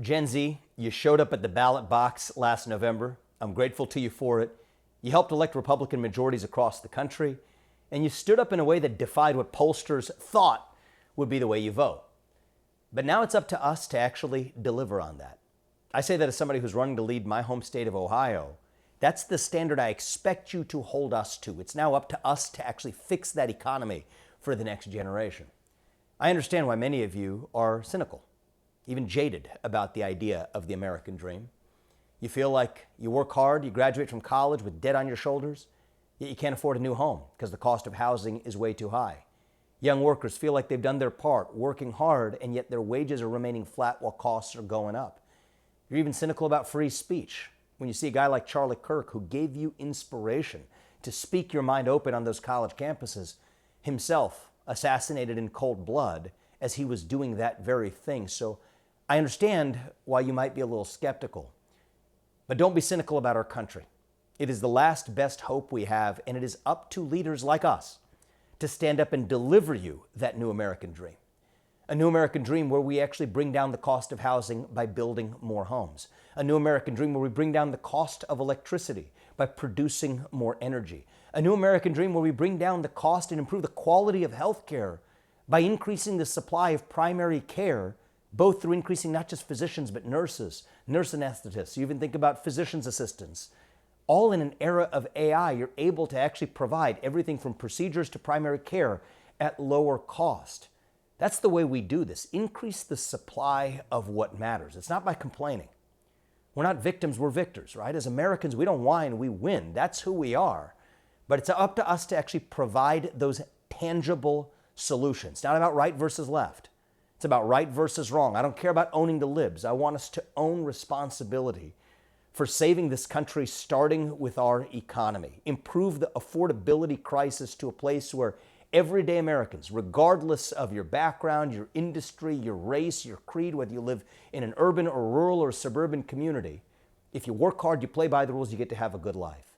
Gen Z, you showed up at the ballot box last November. I'm grateful to you for it. You helped elect Republican majorities across the country, and you stood up in a way that defied what pollsters thought would be the way you vote. But now it's up to us to actually deliver on that. I say that as somebody who's running to lead my home state of Ohio. That's the standard I expect you to hold us to. It's now up to us to actually fix that economy for the next generation. I understand why many of you are cynical, even jaded about the idea of the American dream. You feel like you work hard, you graduate from college with debt on your shoulders, yet you can't afford a new home because the cost of housing is way too high. Young workers feel like they've done their part, working hard, and yet their wages are remaining flat while costs are going up. You're even cynical about free speech when you see a guy like Charlie Kirk, who gave you inspiration to speak your mind open on those college campuses, himself assassinated in cold blood as he was doing that very thing. So I understand why you might be a little skeptical, but don't be cynical about our country. It is the last best hope we have, and it is up to leaders like us to stand up and deliver you that new American dream. A new American dream where we actually bring down the cost of housing by building more homes. A new American dream where we bring down the cost of electricity by producing more energy. A new American dream where we bring down the cost and improve the quality of healthcare by increasing the supply of primary care, both through increasing not just physicians, but nurses, nurse anesthetists. You even think about physician's assistants. All in an era of AI, you're able to actually provide everything from procedures to primary care at lower cost. That's the way we do this. Increase the supply of what matters. It's not by complaining. We're not victims, we're victors, right? As Americans, we don't whine, we win. That's who we are. But it's up to us to actually provide those tangible solutions. It's not about right versus left. It's about right versus wrong. I don't care about owning the libs. I want us to own responsibility for saving this country, starting with our economy. Improve the affordability crisis to a place where everyday Americans, regardless of your background, your industry, your race, your creed, whether you live in an urban or rural or suburban community, if you work hard, you play by the rules, you get to have a good life.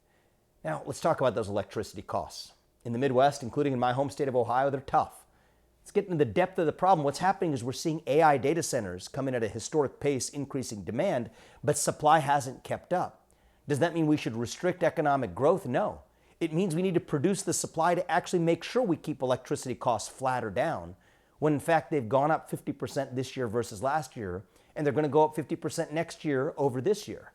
Now, let's talk about those electricity costs. In the Midwest, including in my home state of Ohio, they're tough. Let's get into the depth of the problem. What's happening is we're seeing AI data centers come in at a historic pace, increasing demand, but supply hasn't kept up. Does that mean we should restrict economic growth? No. It means we need to produce the supply to actually make sure we keep electricity costs flat or down, when in fact they've gone up 50% this year versus last year, and they're going to go up 50% next year over this year.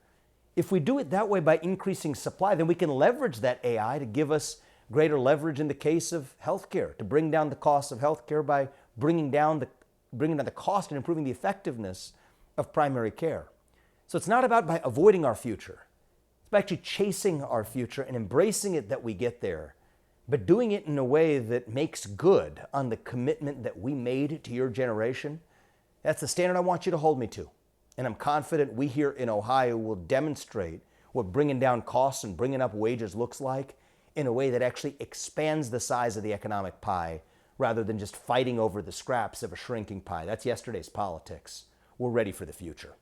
If we do it that way by increasing supply, then we can leverage that AI to give us greater leverage in the case of healthcare, to bring down the cost of healthcare by bringing down the cost and improving the effectiveness of primary care. So it's not about by avoiding our future. It's about actually chasing our future and embracing it that we get there, but doing it in a way that makes good on the commitment that we made to your generation. That's the standard I want you to hold me to. And I'm confident we here in Ohio will demonstrate what bringing down costs and bringing up wages looks like in a way that actually expands the size of the economic pie rather than just fighting over the scraps of a shrinking pie. That's yesterday's politics. We're ready for the future.